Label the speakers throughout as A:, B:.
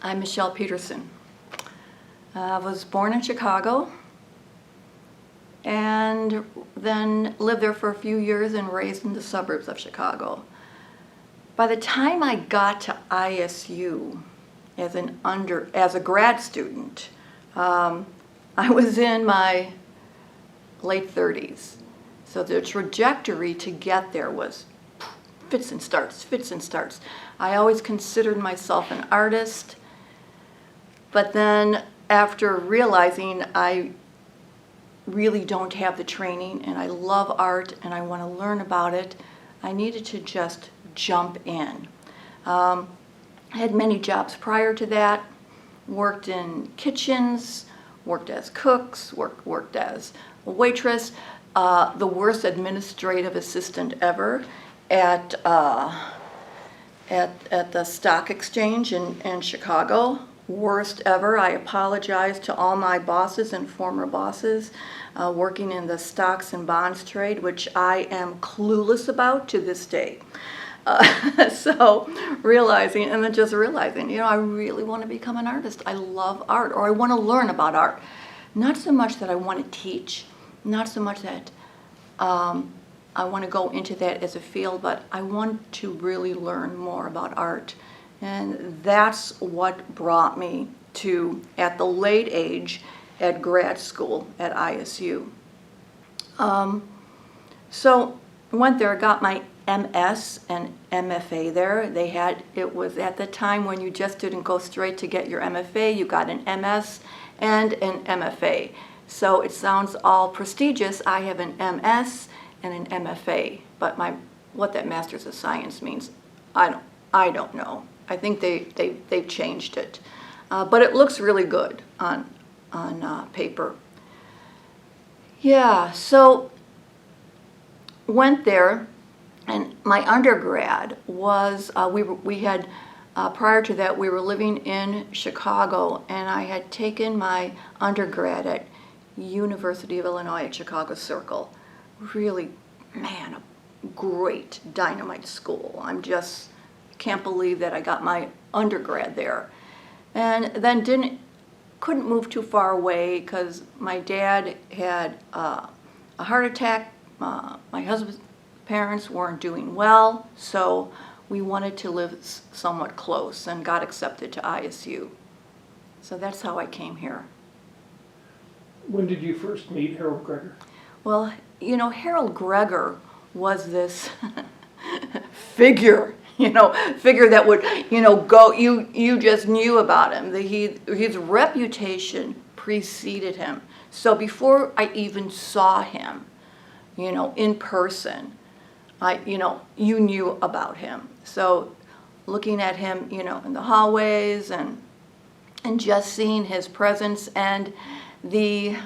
A: I'm Michele Peterson. I was born in Chicago and then lived there for a few years and raised in the suburbs of Chicago. By the time I got to ISU as a grad student, I was in my late 30s. So the trajectory to get there was fits and starts, fits and starts. I always considered myself an artist, but then after realizing I really don't have the training and I love art and I want to learn about it, I needed to just jump in. I had many jobs prior to that, worked in kitchens, worked as cooks, worked as a waitress, the worst administrative assistant ever at the stock exchange in Chicago. Worst ever. I apologize to all my bosses and former bosses working in the stocks and bonds trade, which I am clueless about to this day. So realizing, and then just realizing, I really want to become an artist. I love art, or I want to learn about art. Not so much that I want to teach, not so much that I want to go into that as a field, but I want to really learn more about art. And that's what brought me to, at the late age, at grad school at ISU. So I went there, got my MS and MFA there. It was at the time when you just didn't go straight to get your MFA, you got an MS and an MFA. So it sounds all prestigious. I have an MS and an MFA, but what that Master's of Science means, I don't know. I think they've changed it, but it looks really good on paper. Yeah, so went there, and my undergrad was we had prior to that we were living in Chicago, and I had taken my undergrad at University of Illinois at Chicago Circle. Really, man, a great dynamite school. I'm just can't believe that I got my undergrad there. And then couldn't move too far away because my dad had a heart attack. My husband's parents weren't doing well, so we wanted to live somewhat close and got accepted to ISU. So that's how I came here.
B: When did you first meet Harold Greger?
A: Well, Harold Greger was this figure that would, go, you just knew about him. His reputation preceded him. So before I even saw him, in person, you knew about him. So looking at him, in the hallways and just seeing his presence and the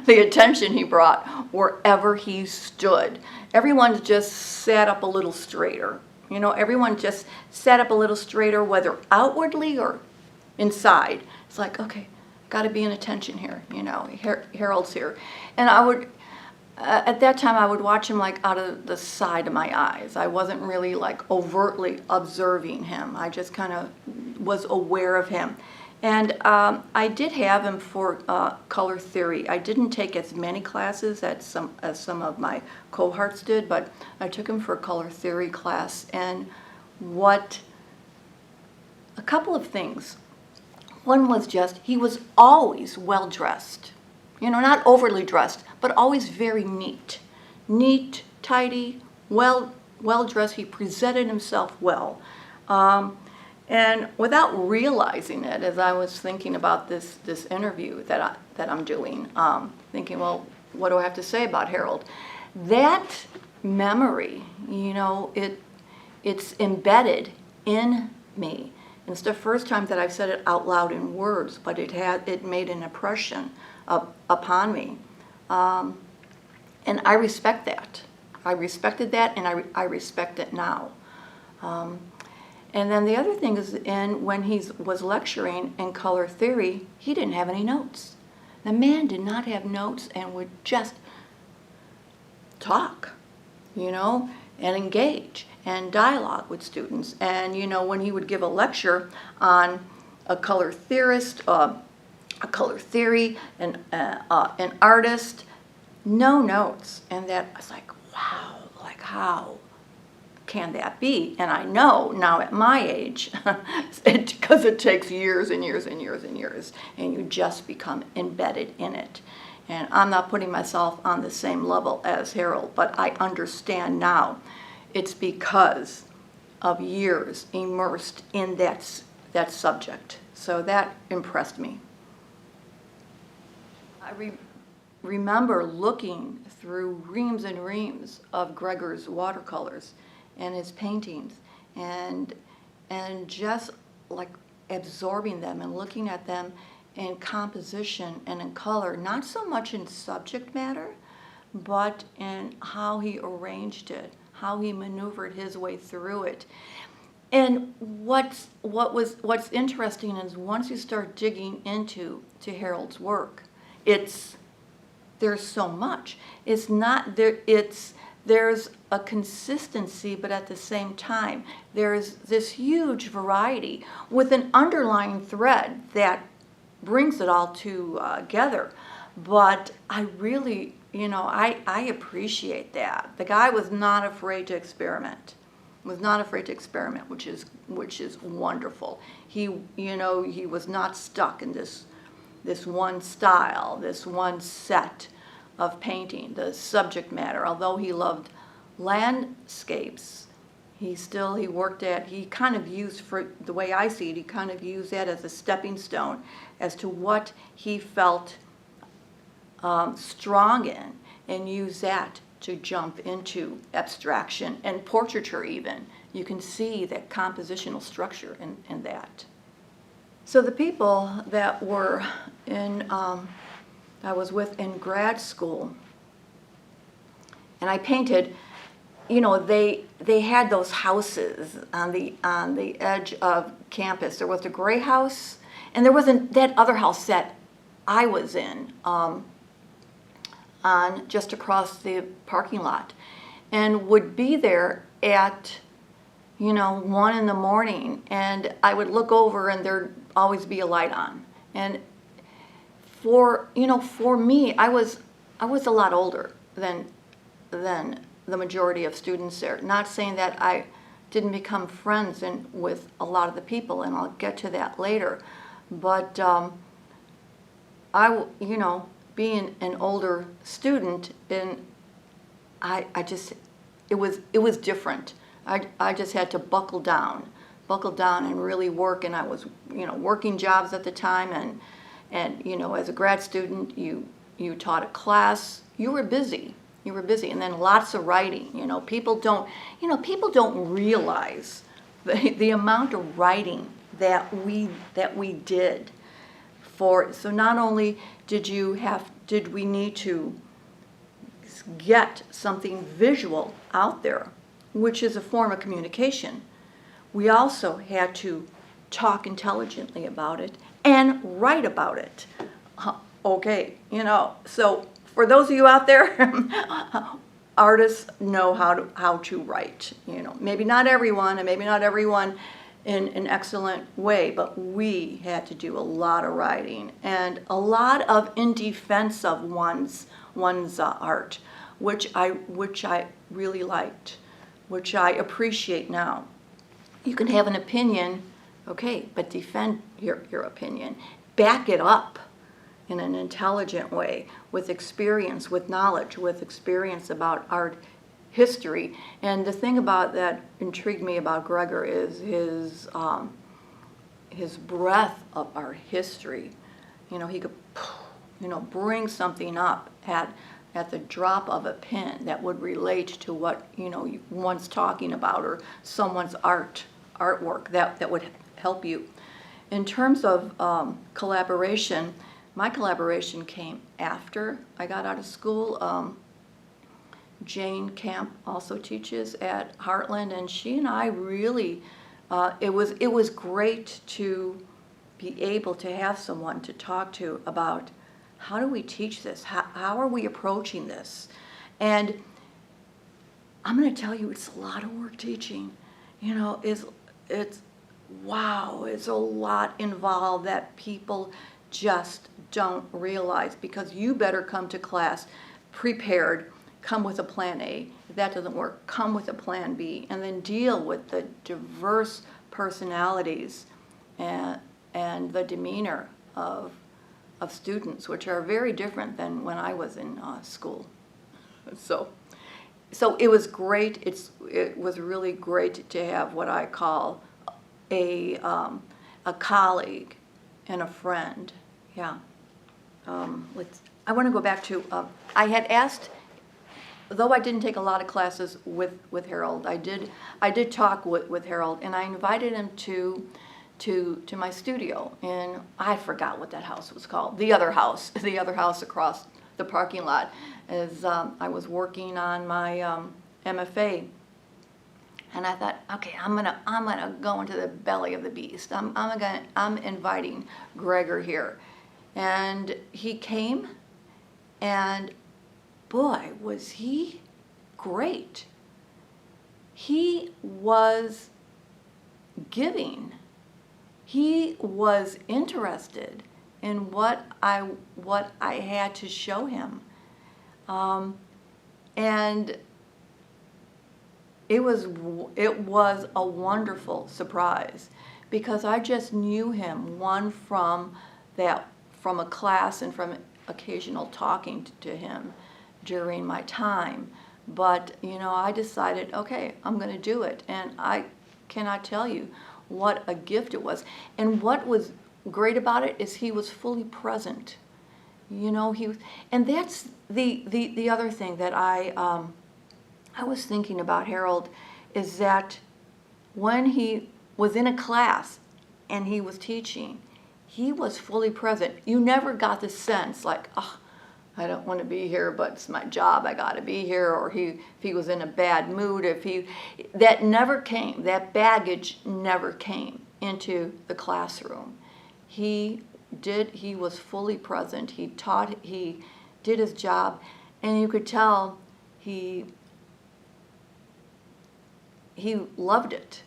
A: attention he brought wherever he stood. Everyone just sat up a little straighter. Everyone just sat up a little straighter, whether outwardly or inside. It's like, okay, got to be in attention here. Harold's here. And I would, at that time, I would watch him like out of the side of my eyes. I wasn't really like overtly observing him. I just kind of was aware of him. And I did have him for color theory. I didn't take as many classes as some of my cohorts did, but I took him for a color theory class. And a couple of things. One was just, he was always well-dressed. Not overly dressed, but always very neat. Neat, tidy, well-dressed. He presented himself well. And without realizing it, as I was thinking about this interview that I'm doing, thinking, well, what do I have to say about Harold? That memory, it's embedded in me. And it's the first time that I've said it out loud in words, but it made an impression upon me. And I respect that. I respected that, and I respect it now. And then the other thing is, when he was lecturing in color theory, he didn't have any notes. The man did not have notes and would just talk, you know, and engage and dialogue with students. And, you know, when he would give a lecture on a color theorist, a color theory, an artist, no notes. And that I was like, wow, like how can that be? And I know now at my age, because it takes years and years and years and years, and you just become embedded in it. And I'm not putting myself on the same level as Harold, but I understand now it's because of years immersed in that subject. So that impressed me. I remember looking through reams and reams of Gregor's watercolors and his paintings, and just like absorbing them and looking at them in composition and in color, not so much in subject matter, but in how he arranged it, how he maneuvered his way through it. And what's interesting is once you start digging into Harold's work, there's so much. It's not there. There's a consistency, but at the same time, there's this huge variety with an underlying thread that brings it all together. But I really, you know, I appreciate that. The guy was not afraid to experiment. Which is wonderful. He, you know, he was not stuck in this one style, this one set of painting, the subject matter. Although he loved landscapes, he kind of used, for the way I see it, he kind of used that as a stepping stone as to what he felt strong in, and use that to jump into abstraction and portraiture even. You can see that compositional structure in that. So the people that were I was with in grad school, and I painted, you know, they had those houses on the edge of campus. There was the gray house, and there wasn't that other house that I was in, on just across the parking lot, and would be there at, you know, 1 in the morning, and I would look over and there'd always be a light on. And for me, I was a lot older than the majority of students there. Not saying that I didn't become friends with a lot of the people, and I'll get to that later. But you know, being an older student, and it was different. I just had to buckle down and really work. And I was, you know, working jobs at the time, and you know, as a grad student, you taught a class. You were busy, and then lots of writing. You know, people don't realize the amount of writing that we did. So not only did we need to get something visual out there, which is a form of communication, we also had to talk intelligently about it and write about it. Okay, you know, so for those of you out there, artists know how to write. You know, maybe not everyone, in an excellent way, but we had to do a lot of writing and a lot of in defense of one's art, which I really liked, which I appreciate now. You can have an opinion, okay, but defend your opinion. Back it up in an intelligent way, with experience, with knowledge, with experience about art history. And the thing about that intrigued me about Gregor is his breadth of art history. You know, he could, you know, bring something up at the drop of a pen that would relate to what, you know, one's talking about, or someone's artwork that would help you. In terms of collaboration, my collaboration came after I got out of school. Jane Camp also teaches at Heartland, and she and I really, it was great to be able to have someone to talk to about how do we teach this? How are we approaching this? And I'm going to tell you, it's a lot of work teaching. You know, wow, it's a lot involved that people just don't realize, because you better come to class prepared, come with a plan A. If that doesn't work, come with a plan B, and then deal with the diverse personalities and the demeanor of students, which are very different than when I was in school. So it was great. It was really great to have what I call a colleague and a friend. Yeah. I want to go back to, I had asked, though I didn't take a lot of classes with Harold, I did talk with Harold, and I invited him to my studio, and I forgot what that house was called. The other house across the parking lot, as I was working on my MFA. And I thought, okay, I'm gonna go into the belly of the beast. I'm inviting Gregor here, and he came, and boy, was he great. He was giving. He was interested in what I had to show him, and it was a wonderful surprise, because I just knew him, one, from a class and from occasional talking to him during my time. But I decided, okay, I'm going to do it, and I cannot tell you what a gift it was. And what was great about it is he was fully present. And that's the other thing that I was thinking about Harold, is that when he was in a class and he was teaching, he was fully present. You never got the sense like, oh, I don't want to be here, but it's my job, I got to be here, or if he was in a bad mood, that never came, that baggage never came into the classroom. He was fully present, he taught, he did his job, and you could tell he loved it.